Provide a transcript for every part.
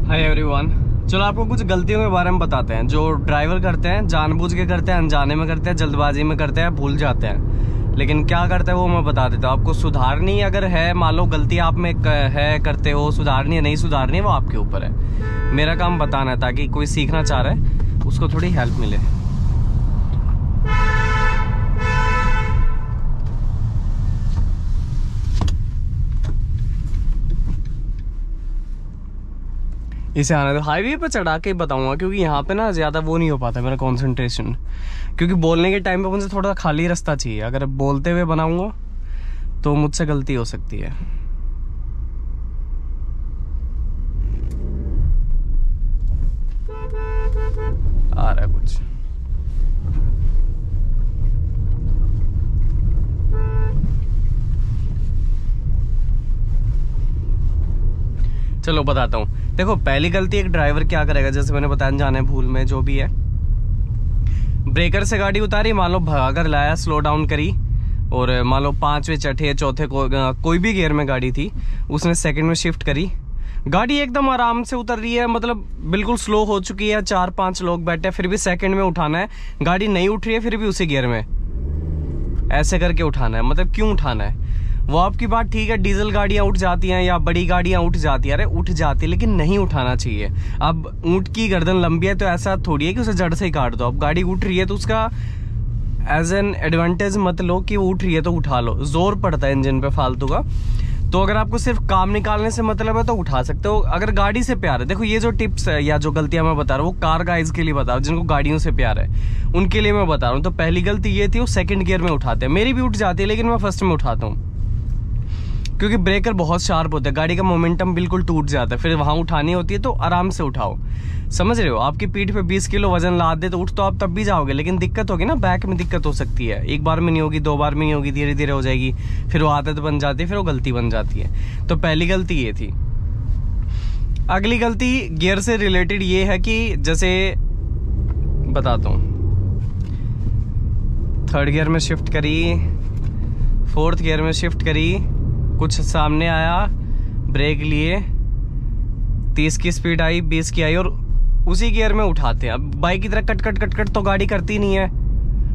Hi everyone, चलो आपको कुछ गलतियों के बारे में बताते हैं जो ड्राइवर करते हैं, जानबूझ के करते हैं, अनजाने में करते हैं, जल्दबाजी में करते हैं, भूल जाते हैं। लेकिन क्या करते हैं वो मैं बता देता हूँ आपको। सुधारनी अगर है, मान लो गलती आप में है, करते हो, सुधारनी है नहीं सुधारनी है वो आपके ऊपर है। मेरा काम बताना है ताकि कोई सीखना चाह रहा है उसको थोड़ी हेल्प मिले। इसे आने दो, हाईवे पे चढ़ा के बताऊंगा क्योंकि यहाँ पे ना ज़्यादा वो नहीं हो पाता मेरा कंसंट्रेशन, क्योंकि बोलने के टाइम पे मुझे थोड़ा खाली रास्ता चाहिए। अगर बोलते हुए बनाऊंगा तो मुझसे गलती हो सकती है। आ रहा है कुछ, चलो बताता हूँ। देखो पहली गलती एक ड्राइवर क्या करेगा, जैसे मैंने बताया जाने भूल में जो भी है, ब्रेकर से गाड़ी उतारी, मान लो भगाकर लाया, स्लो डाउन करी और मान लो 5वें छठे चौथे कोई भी गियर में गाड़ी थी, उसने सेकंड में शिफ्ट करी, गाड़ी एकदम आराम से उतर रही है, मतलब बिल्कुल स्लो हो चुकी है, 4-5 लोग बैठे, फिर भी सेकंड में उठाना है, गाड़ी नहीं उठ रही है फिर भी उसी गियर में ऐसे करके उठाना है। मतलब क्यों उठाना है? वो आपकी बात ठीक है, डीजल गाड़ियां उठ जाती हैं या बड़ी गाड़ियां उठ जाती है, अरे उठ जाती है लेकिन नहीं उठाना चाहिए। अब ऊंट की गर्दन लंबी है तो ऐसा थोड़ी है कि उसे जड़ से ही काट दो। अब गाड़ी उठ रही है तो उसका एज एन एडवांटेज मत लो कि वो उठ रही है तो उठा लो, जोर पड़ता है इंजन पे फालतू का। तो अगर आपको सिर्फ काम निकालने से मतलब है तो उठा सकते हो, अगर गाड़ी से प्यार है। देखो ये जो टिप्स है या जो गलतियां मैं बता रहा हूँ वो कार गाइज के लिए बता रहा हूँ, जिनको गाड़ियों से प्यार है उनके लिए मैं बता रहा हूँ। तो पहली गलती ये थी, वो सेकंड गियर में उठाते हैं, मेरी भी उठ जाती है लेकिन मैं फर्स्ट में उठाता हूँ क्योंकि ब्रेकर बहुत शार्प होते हैं, गाड़ी का मोमेंटम बिल्कुल टूट जाता है, फिर वहां उठानी होती है तो आराम से उठाओ। समझ रहे हो? आपकी पीठ पे 20 किलो वजन लाद दे तो उठ तो आप तब भी जाओगे, लेकिन दिक्कत होगी ना, बैक में दिक्कत हो सकती है। एक बार में नहीं होगी, 2 बार में नहीं होगी, धीरे धीरे हो जाएगी, फिर वो आदत बन जाती है, फिर वो गलती बन जाती है। तो पहली गलती ये थी। अगली गलती गियर से रिलेटेड ये है कि जैसे बताता हूँ, 3rd गियर में शिफ्ट करी, 4th गियर में शिफ्ट करी, कुछ सामने आया, ब्रेक लिए, 30 की स्पीड आई, 20 की आई और उसी गियर में उठाते हैं। अब बाइक की तरह कट कट कट कट तो गाड़ी करती नहीं है,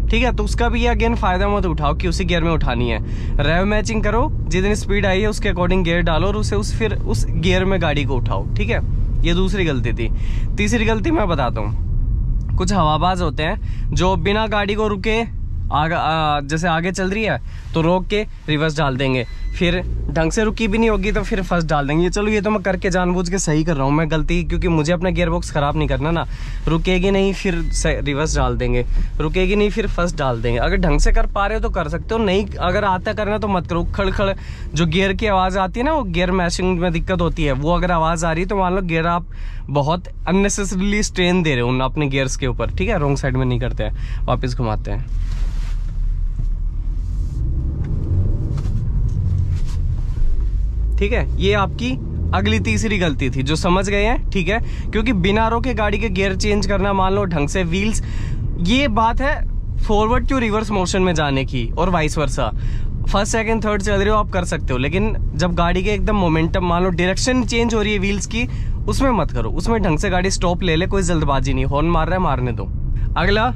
ठीक है? तो उसका भी ये अगेन फायदा मत उठाओ कि उसी गियर में उठानी है। रेव मैचिंग करो, जितनी स्पीड आई है उसके अकॉर्डिंग गियर डालो और उसे उस गियर में गाड़ी को उठाओ, ठीक है? ये दूसरी गलती थी। तीसरी गलती मैं बताता हूँ। कुछ हवाबाज होते हैं जो बिना गाड़ी को रुके जैसे आगे चल रही है तो रोक के रिवर्स डाल देंगे, फिर ढंग से रुकी भी नहीं होगी तो फिर फर्स्ट डाल देंगे। चलो ये तो मैं करके जानबूझ के सही कर रहा हूँ मैं गलती, क्योंकि मुझे अपना गियर बॉक्स खराब नहीं करना ना। रुकेगी नहीं फिर रिवर्स डाल देंगे, रुकेगी नहीं फिर फर्स्ट डाल देंगे। अगर ढंग से कर पा रहे हो तो कर सकते हो, नहीं अगर आता करना तो मत करो। खड़ जो गियर की आवाज़ आती है ना, वो गियर मैशिंग में दिक्कत होती है, वो अगर आवाज़ आ रही है तो मान लो गियर आप बहुत अननेसेसरीली स्ट्रेन दे रहे हो अपने गियर्स के ऊपर, ठीक है? रॉन्ग साइड में नहीं करते हैं, वापस घुमाते हैं। ठीक है, ये आपकी अगली तीसरी गलती थी जो समझ गए हैं, ठीक है? क्योंकि बिना रोके गाड़ी के गियर चेंज करना, मान लो ढंग से व्हील्स, ये बात है फॉरवर्ड टू रिवर्स मोशन में जाने की और vice versa. First second third चल रहे हो आप कर सकते हो, लेकिन जब गाड़ी के एकदम मोमेंटम, मान लो डायरेक्शन चेंज हो रही है व्हील्स की, उसमें मत करो। उसमें ढंग से गाड़ी स्टॉप ले ले, कोई जल्दबाजी नहीं, हॉर्न मार रहा है मारने दो। अगला,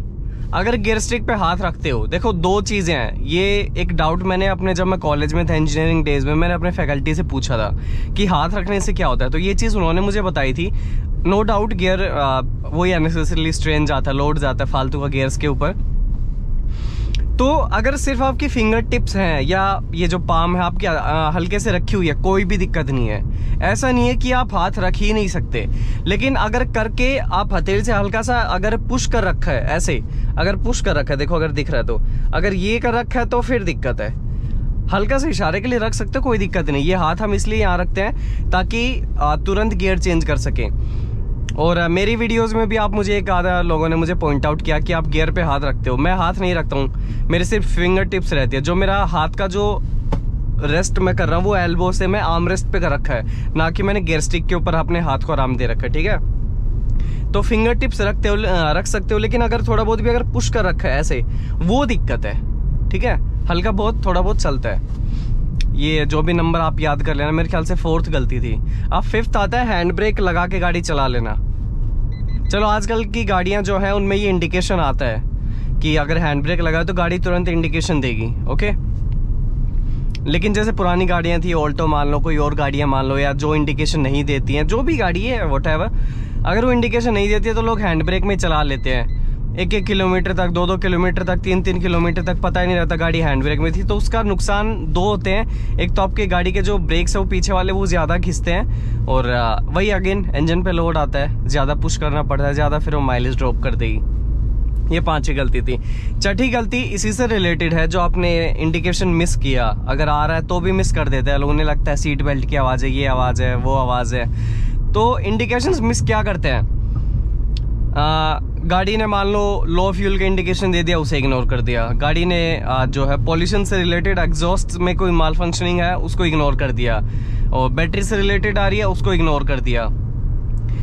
अगर गियर स्टिक पे हाथ रखते हो, देखो 2 चीजें हैं। ये एक डाउट मैंने अपने, जब मैं कॉलेज में था इंजीनियरिंग डेज में, मैंने अपने फैकल्टी से पूछा था कि हाथ रखने से क्या होता है, तो ये चीज उन्होंने मुझे बताई थी। नो डाउट गियर वही अननेसेसरीली स्ट्रेन जाता है, लोड जाता है फालतू का गियर्स के ऊपर। तो अगर सिर्फ आपकी फिंगर टिप्स हैं या ये जो पाम है आपकी हल्के से रखी हुई है, कोई भी दिक्कत नहीं है। ऐसा नहीं है कि आप हाथ रख ही नहीं सकते, लेकिन अगर करके आप हथेली से हल्का सा अगर पुश कर रखा है, ऐसे अगर पुश कर रखा है, देखो अगर दिख रहा है तो, अगर ये कर रखा है तो फिर दिक्कत है। हल्का से इशारे के लिए रख सकते हो, कोई दिक्कत नहीं। ये हाथ हम इसलिए यहाँ रखते हैं ताकि तुरंत गियर चेंज कर सकें। और मेरी वीडियोस में भी आप मुझे एक आधा लोगों ने मुझे पॉइंट आउट किया कि आप गियर पे हाथ रखते हो। मैं हाथ नहीं रखता हूँ, मेरे सिर्फ फिंगर टिप्स रहती है। जो मेरा हाथ का जो रेस्ट मैं कर रहा हूँ वो एल्बो से मैं आर्म रेस्ट पे कर रखा है, ना कि मैंने गियर स्टिक के ऊपर अपने हाथ को आराम दे रखा है, ठीक है? तो फिंगर टिप्स रख सकते हो, लेकिन अगर थोड़ा बहुत भी अगर पुश कर रखा है ऐसे, वो दिक्कत है, ठीक है? हल्का बहुत थोड़ा बहुत चलता है। ये जो भी नंबर आप याद कर लेना, मेरे ख्याल से 4th गलती थी। अब 5th आता है हैंड ब्रेक लगा के गाड़ी चला लेना। चलो आजकल की गाड़ियां जो है उनमें ये इंडिकेशन आता है कि अगर हैंड ब्रेक लगा तो गाड़ी तुरंत इंडिकेशन देगी, ओके। लेकिन जैसे पुरानी गाड़ियां थी, ऑल्टो मान लो, कोई और गाड़ियां मान लो, या जो इंडिकेशन नहीं देती हैं, जो भी गाड़ी है व्हाटएवर, अगर वो इंडिकेशन नहीं देती है तो लोग हैंड ब्रेक में चला लेते हैं। 1-1 किलोमीटर तक, 2-2 किलोमीटर तक, 3-3 किलोमीटर तक पता ही नहीं रहता गाड़ी हैंड ब्रेक में थी। तो उसका नुकसान 2 होते हैं। एक तो आपकी गाड़ी के जो ब्रेक्स है वो पीछे वाले वो ज़्यादा खींचते हैं, और वही अगेन इंजन पे लोड आता है, ज़्यादा पुश करना पड़ता है ज़्यादा, फिर वो माइलेज ड्रॉप कर देगी। ये 5वीं गलती थी। 6ठी गलती इसी से रिलेटेड है, जो आपने इंडिकेशन मिस किया, अगर आ रहा है तो भी मिस कर देते हैं लोगों ने, लगता है सीट बेल्ट की आवाज़ है, ये आवाज़ है, वो आवाज़ है। तो इंडिकेशंस मिस क्या करते हैं, गाड़ी ने मान लो लो फ्यूल का इंडिकेशन दे दिया, उसे इग्नोर कर दिया। गाड़ी ने जो है पॉल्यूशन से रिलेटेड एग्जॉस्ट में कोई माल फंक्शनिंग है उसको इग्नोर कर दिया, और बैटरी से रिलेटेड आ रही है उसको इग्नोर कर दिया।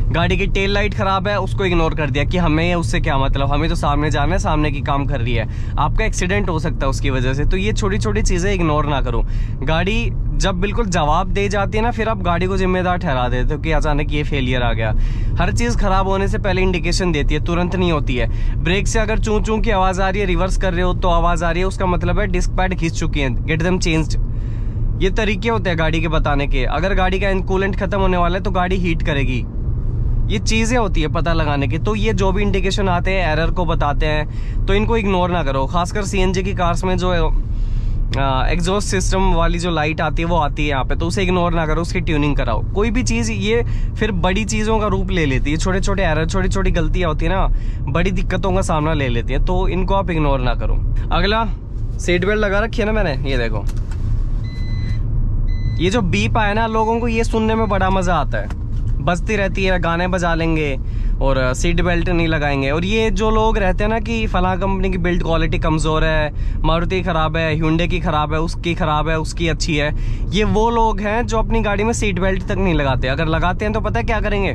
गाड़ी की टेल लाइट खराब है उसको इग्नोर कर दिया कि हमें उससे क्या मतलब, हमें तो सामने जाना है, सामने की काम कर रही है, आपका एक्सीडेंट हो सकता है उसकी वजह से। तो ये छोटी छोटी चीज़ें इग्नोर ना करो। गाड़ी जब बिल्कुल जवाब दे जाती है ना, फिर आप गाड़ी को जिम्मेदार ठहरा देते हो कि अचानक ये फेलियर आ गया। हर चीज़ खराब होने से पहले इंडिकेशन देती है, तुरंत नहीं होती है। ब्रेक से अगर चूं चूं की आवाज़ आ रही है, रिवर्स कर रहे हो तो आवाज़ आ रही है, उसका मतलब है डिस्क पैड खींच चुकी है, गेट देम चेंज्ड। ये तरीके होते हैं गाड़ी के बताने के। अगर गाड़ी का कूलेंट खत्म होने वाला है तो गाड़ी हीट करेगी, ये चीज़ें होती है पता लगाने की। तो ये जो भी इंडिकेशन आते हैं एरर को बताते हैं, तो इनको इग्नोर ना करो। खासकर सीएनजी की कार्स में जो एग्जॉस्ट सिस्टम वाली जो लाइट आती है वो आती है यहाँ पे, तो उसे इग्नोर ना करो, उसकी ट्यूनिंग कराओ। कोई भी चीज़ ये फिर बड़ी चीज़ों का रूप ले लेती है। छोटे छोटे एरर, छोटी छोटी गलतियाँ होती है ना, बड़ी दिक्कतों का सामना ले लेती है, तो इनको आप इग्नोर ना करो। अगला, सीट बेल्ट लगा रखी है ना मैंने, ये देखो, ये जो बीप आया ना, लोगों को ये सुनने में बड़ा मज़ा आता है, बजती रहती है, गाने बजा लेंगे और सीट बेल्ट नहीं लगाएंगे। और ये जो लोग रहते हैं ना कि फलां कंपनी की बिल्ड क्वालिटी कमज़ोर है, मारुति खराब है, ह्यूंडई की खराब है, उसकी खराब है, उसकी अच्छी है, ये वो लोग हैं जो अपनी गाड़ी में सीट बेल्ट तक नहीं लगाते। अगर लगाते हैं तो पता है क्या करेंगे,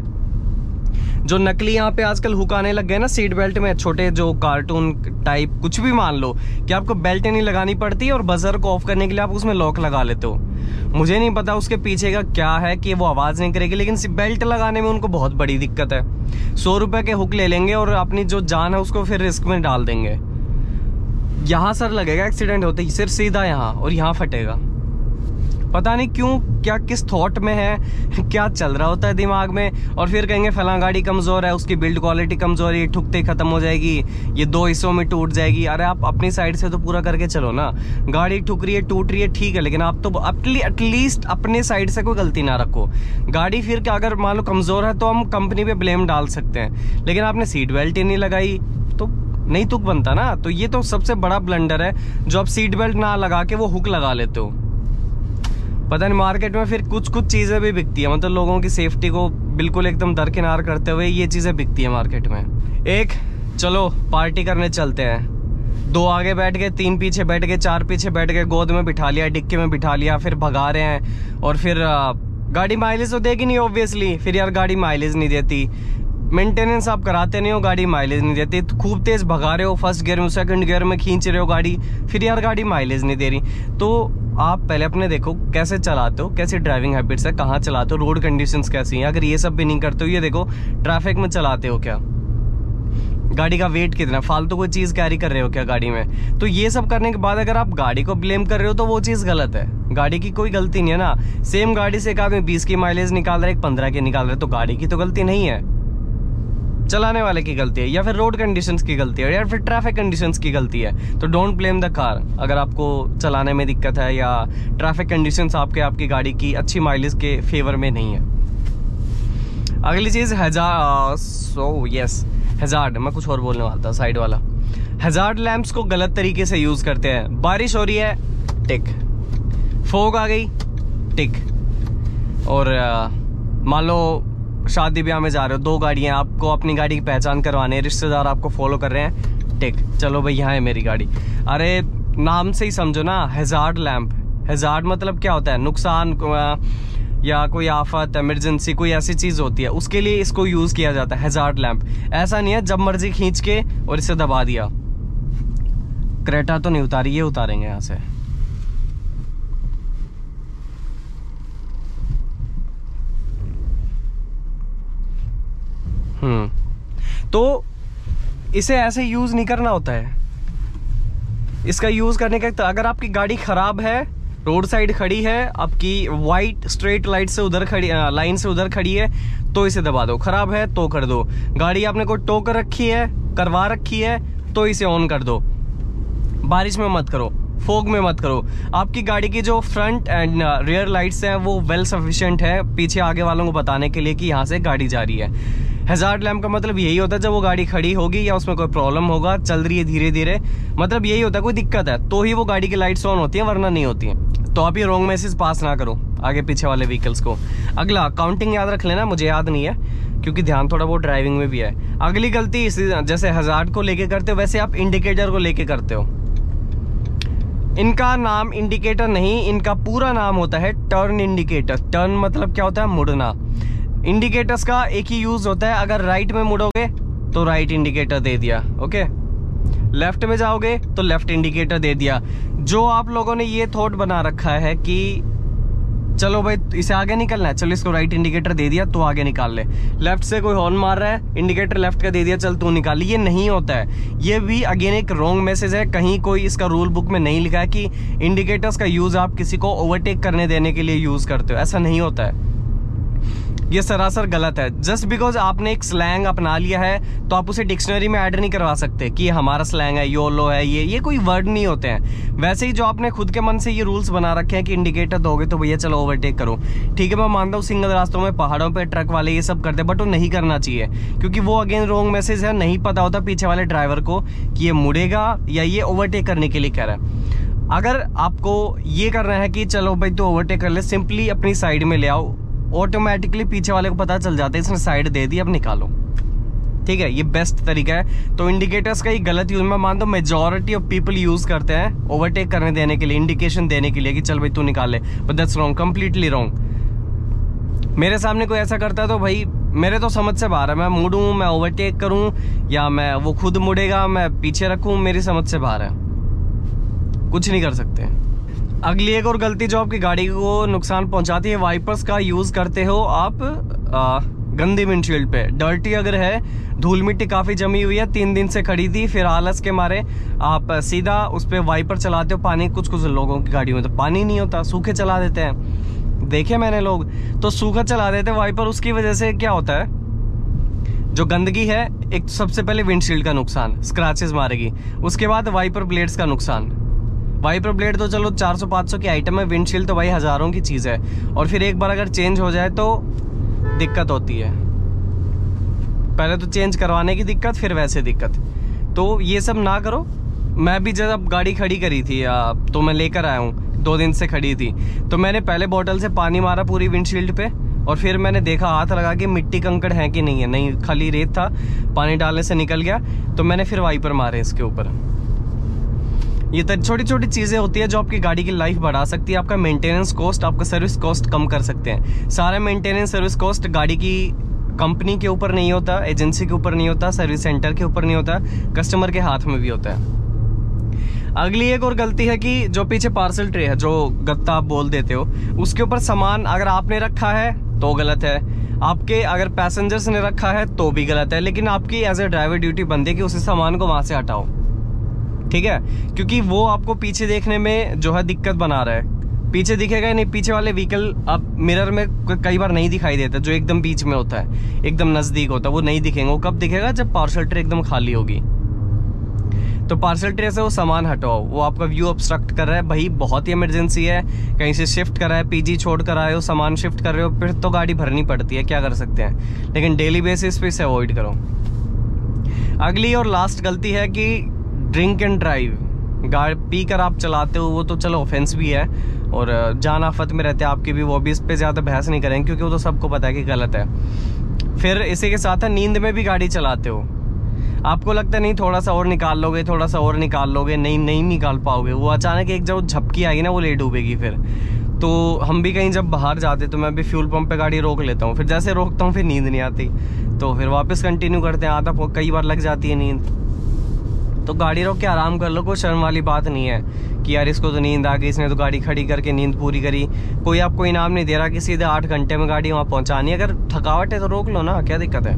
जो नकली यहाँ पे आजकल हुक आने लग गए ना सीट बेल्ट में, छोटे जो कार्टून टाइप कुछ भी मान लो, कि आपको बेल्ट नहीं लगानी पड़ती और बजर को ऑफ करने के लिए आप उसमें लॉक लगा लेते हो। मुझे नहीं पता उसके पीछे का क्या है कि वो आवाज़ नहीं करेगी, लेकिन बेल्ट लगाने में उनको बहुत बड़ी दिक्कत है। 100 रुपये के हुक ले लेंगे और अपनी जो जान है उसको फिर रिस्क में डाल देंगे। यहाँ सर लगेगा एक्सीडेंट होते ही, सिर्फ सीधा यहाँ, और यहाँ फटेगा। पता नहीं क्यों, क्या किस थॉट में है, क्या चल रहा होता है दिमाग में, और फिर कहेंगे फलां गाड़ी कमज़ोर है, उसकी बिल्ड क्वालिटी कमज़ोर है, ठुकते ही ख़त्म हो जाएगी, ये 2 हिस्सों में टूट जाएगी। अरे आप अपनी साइड से तो पूरा करके चलो ना। गाड़ी ठुक रही है, टूट रही है, ठीक है, लेकिन आप तो एटलीस्ट अपने साइड से कोई गलती ना रखो। गाड़ी फिर क्या, अगर मान लो कमज़ोर है तो हम कंपनी पे ब्लेम डाल सकते हैं, लेकिन आपने सीट बेल्ट ही नहीं लगाई तो नहीं तुक बनता ना। तो ये तो सबसे बड़ा ब्लंडर है, जो आप सीट बेल्ट ना लगा के वो हुक लगा लेते हो। पता नहीं मार्केट में फिर कुछ चीज़ें भी बिकती है, मतलब लोगों की सेफ्टी को बिल्कुल एकदम दरकिनार करते हुए ये चीज़ें बिकती है मार्केट में। एक, चलो पार्टी करने चलते हैं, 2 आगे बैठ गए, 3 पीछे बैठ गए, 4 पीछे बैठ गए, गोद में बिठा लिया, डिक्की में बिठा लिया, फिर भगा रहे हैं, और फिर गाड़ी माइलेज तो देगी नहीं ऑब्वियसली। फिर यार गाड़ी माइलेज नहीं देती, मेंटेनेंस आप कराते नहीं हो, गाड़ी माइलेज नहीं देती, तो खूब तेज भगा रहे हो, फर्स्ट गियर में, सेकंड गियर में खींच रहे हो गाड़ी, फिर यार गाड़ी माइलेज नहीं दे रही। तो आप पहले अपने देखो कैसे चलाते हो, कैसी ड्राइविंग हैबिट्स है, कहाँ चलाते हो, रोड कंडीशंस कैसी हैं। अगर ये सब भी नहीं करते हो, ये देखो ट्रैफिक में चलाते हो क्या, गाड़ी का वेट कितना, फालतू कोई चीज़ कैरी कर रहे हो क्या गाड़ी में। तो ये सब करने के बाद अगर आप गाड़ी को ब्लेम कर रहे हो तो वो चीज़ गलत है। गाड़ी की कोई गलती नहीं है ना। सेम गाड़ी से एक आदमी 20 की माइलेज निकाल रहा है, एक 15 की निकाल रहा है, तो गाड़ी की तो गलती नहीं है, चलाने वाले की गलती है, या फिर रोड कंडीशंस की गलती है, या फिर ट्रैफिक कंडीशंस की गलती है। तो डोंट ब्लेम द कार अगर आपको चलाने में दिक्कत है या ट्रैफिक कंडीशंस आपकी गाड़ी की अच्छी माइलेज के फेवर में नहीं है। अगली चीज़ हैजार्ड, मैं कुछ और बोलने वाला था, साइड वाला। हैजार्ड लैंप्स को गलत तरीके से यूज़ करते हैं। बारिश हो रही है, टिक, फोग आ गई, टिक, और मान लो शादी ब्याह में जा रहे हो, 2 गाड़ियाँ, आपको अपनी गाड़ी की पहचान करवाने, रिश्तेदार आपको फॉलो कर रहे हैं, टिक, चलो भाई यहाँ है मेरी गाड़ी। अरे नाम से ही समझो ना, हैजार्ड लैंप। हैजार्ड मतलब क्या होता है, नुकसान या कोई आफत, इमरजेंसी, कोई ऐसी चीज़ होती है, उसके लिए इसको यूज़ किया जाता है हैजार्ड लैंप। ऐसा नहीं है जब मर्जी खींच के और इसे दबा दिया। क्रेटा तो नहीं उतारी, ये उतारेंगे यहाँ से। तो इसे ऐसे यूज नहीं करना होता है। इसका यूज करने का तो अगर आपकी गाड़ी खराब है, रोड साइड खड़ी है, आपकी वाइट स्ट्रेट लाइट से उधर खड़ी, लाइन से उधर खड़ी है, तो इसे दबा दो। खराब है तो कर दो। गाड़ी आपने कोई टो कर रखी है, करवा रखी है, तो इसे ऑन कर दो। बारिश में मत करो, फोग में मत करो। आपकी गाड़ी की जो फ्रंट एंड रियर लाइट्स हैं वो वेल सफिशिएंट है पीछे आगे वालों को बताने के लिए कि यहाँ से गाड़ी जा रही है। हैजार्ड लैम्प का मतलब यही होता है जब वो गाड़ी खड़ी होगी या उसमें कोई प्रॉब्लम होगा, चल रही है धीरे धीरे, मतलब यही होता है कोई दिक्कत है तो ही वो गाड़ी की लाइट्स ऑन होती है, वरना नहीं होती है। तो आप ये रॉन्ग मैसेज पास ना करो आगे पीछे वाले व्हीकल्स को। अगला काउंटिंग याद रख लेना, मुझे याद नहीं है क्योंकि ध्यान थोड़ा बहुत ड्राइविंग में भी है। अगली गलती जैसे हैजार्ड को लेके करते हो वैसे आप इंडिकेटर को लेके करते हो। इनका नाम इंडिकेटर नहीं, इनका पूरा नाम होता है टर्न इंडिकेटर। टर्न मतलब क्या होता है? मुड़ना। इंडिकेटर्स का एक ही यूज होता है, अगर राइट में मुड़ोगे तो राइट इंडिकेटर दे दिया, ओके, लेफ्ट में जाओगे तो लेफ्ट इंडिकेटर दे दिया। जो आप लोगों ने ये थॉट बना रखा है कि चलो भाई इसे आगे निकलना है, चलो इसको राइट इंडिकेटर दे दिया तो आगे निकाल ले, लेफ्ट से कोई हॉर्न मार रहा है, इंडिकेटर लेफ्ट का दे दिया चल तू निकाल, ये नहीं होता है। ये भी अगेन एक रॉन्ग मैसेज है। कहीं कोई इसका रूल बुक में नहीं लिखा है कि इंडिकेटर्स का यूज आप किसी को ओवरटेक करने देने के लिए यूज करते हो, ऐसा नहीं होता है। ये सरासर गलत है। जस्ट बिकॉज आपने एक स्लैंग अपना लिया है तो आप उसे डिक्शनरी में ऐड नहीं करवा सकते कि हमारा स्लैंग है, योलो है, ये कोई वर्ड नहीं होते हैं। वैसे ही जो आपने खुद के मन से ये रूल्स बना रखे हैं कि इंडिकेटर दोगे तो भैया चलो ओवरटेक करो, ठीक है, मैं मानता हूँ सिंगल रास्तों में, पहाड़ों पे ट्रक वाले ये सब करते हैं, बट वो नहीं करना चाहिए क्योंकि वो अगेन रॉन्ग मैसेज है। नहीं पता होता पीछे वाले ड्राइवर को कि ये मुड़ेगा या ये ओवरटेक करने के लिए कह रहा है। अगर आपको ये करना है कि चलो भाई तो ओवरटेक कर ले, सिंपली अपनी साइड में ले आओ, ऑटोमेटिकली पीछे वाले को पता चल जाता है इसने साइड दे दी, अब निकालो, ठीक है, ये बेस्ट तरीका है। तो इंडिकेटर्स का ही गलत यूज मैं मानता हूँ मेजॉरिटी ऑफ पीपल यूज करते हैं ओवरटेक करने देने के लिए, इंडिकेशन देने के लिए कि चल भाई तू निकाल ले, but that's wrong, completely wrong. मेरे सामने कोई ऐसा करता है तो भाई मेरे तो समझ से बाहर है, मैं मुड़ूं, मैं ओवरटेक करूं या मैं वो खुद मुड़ेगा मैं पीछे रखूं, मेरी समझ से बाहर है, कुछ नहीं कर सकते। अगली एक और गलती जो आपकी गाड़ी को नुकसान पहुंचाती है, वाइपर्स का यूज करते हो आप गंदी विंडशील्ड पे। डर्टी अगर है, धूल मिट्टी काफी जमी हुई है, 3 दिन से खड़ी थी, फिर आलस के मारे आप सीधा उस पे वाइपर चलाते हो। पानी कुछ लोगों की गाड़ी में तो पानी नहीं होता, सूखे चला देते हैं, देखे मैंने लोग तो सूखा चला देते हैं वाइपर। उसकी वजह से क्या होता है, जो गंदगी है, एक सबसे पहले विंडशील्ड का नुकसान, स्क्रैचेस मारेगी, उसके बाद वाइपर ब्लेड्स का नुकसान। वाइपर ब्लेड तो चलो 400-500 की आइटम है, विंडशील्ड तो भाई हजारों की चीज है, और फिर एक बार अगर चेंज हो जाए तो दिक्कत होती है। पहले तो चेंज करवाने की दिक्कत, फिर वैसे दिक्कत, तो ये सब ना करो। मैं भी जब गाड़ी खड़ी करी थी तो मैं लेकर आया हूँ, 2 दिन से खड़ी थी, तो मैंने पहले बोतल से पानी मारा पूरी विंडशील्ड पे, और फिर मैंने देखा हाथ लगा के मिट्टी कंकड़ है कि नहीं है, नहीं खाली रेत था, पानी डालने से निकल गया, तो मैंने फिर वाइपर मारे इसके ऊपर। ये तो छोटी छोटी चीजें होती है जो आपकी गाड़ी की लाइफ बढ़ा सकती है, आपका मेंटेनेंस कॉस्ट, आपका सर्विस कॉस्ट कम कर सकते हैं। सारा मेंटेनेंस सर्विस कॉस्ट गाड़ी की कंपनी के ऊपर नहीं होता, एजेंसी के ऊपर नहीं होता, सर्विस सेंटर के ऊपर नहीं होता, कस्टमर के हाथ में भी होता है। अगली एक और गलती है कि जो पीछे पार्सल ट्रे है, जो गत्ता आप बोल देते हो, उसके ऊपर सामान अगर आपने रखा है तो गलत है, आपके अगर पैसेंजर्स ने रखा है तो भी गलत है, लेकिन आपकी एज ए ड्राइवर ड्यूटी बनती है कि उस सामान को वहां से हटाओ, ठीक है, क्योंकि वो आपको पीछे देखने में जो है दिक्कत बना रहा है। पीछे दिखेगा नहीं, पीछे वाले व्हीकल अब मिरर में कई बार नहीं दिखाई देता, जो एकदम बीच में होता है, एकदम नजदीक होता है, वो नहीं दिखेंगे। वो कब दिखेगा? जब पार्सल ट्रे एकदम खाली होगी। तो पार्सल ट्रे से वो सामान हटाओ, वो आपका व्यू ऑब्स्ट्रक्ट कर रहा है, भाई बहुत ही इमरजेंसी है, कहीं से शिफ्ट कर रहा है, पीजी छोड़ कर आए हो, सामान शिफ्ट कर रहे हो, फिर तो गाड़ी भरनी पड़ती है, क्या कर सकते हैं, लेकिन डेली बेसिस पे इसे अवॉइड करो। अगली और लास्ट गलती है कि ड्रिंक एंड ड्राइव, गाड़ी पी कर आप चलाते हो, वो तो चलो ऑफेंस भी है और जान आफत में रहते हैं आपकी भी, वो भी इस पे ज़्यादा बहस नहीं करेंगे क्योंकि वो तो सबको पता है कि गलत है। फिर इसी के साथ है नींद में भी गाड़ी चलाते हो, आपको लगता है नहीं थोड़ा सा और निकाल लोगे, थोड़ा सा और निकाल लोगे, नहीं निकाल पाओगे, वो अचानक एक जब झपकी आएगी ना वो ले डूबेगी। फिर तो हम भी कहीं जब बाहर जाते तो मैं भी फ्यूल पंप पे गाड़ी रोक लेता हूँ, फिर जैसे रोकता हूँ फिर नींद नहीं आती, तो फिर वापस कंटिन्यू करते हैं, आधा कई बार लग जाती है नींद। तो गाड़ी रोक के आराम कर लो, कोई शर्म वाली बात नहीं है कि यार इसको तो नींद आ गई, इसने तो गाड़ी खड़ी करके नींद पूरी करी, कोई आपको इनाम नहीं दे रहा कि सीधे 8 घंटे में गाड़ी वहाँ पहुँचानी है। अगर थकावट है तो रोक लो ना, क्या दिक्कत है।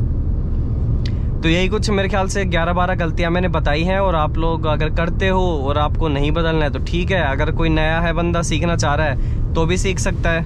तो यही कुछ मेरे ख्याल से 11-12 गलतियां मैंने बताई हैं, और आप लोग अगर करते हो और आपको नहीं बदलना है तो ठीक है, अगर कोई नया है बंदा सीखना चाह रहा है तो भी सीख सकता है।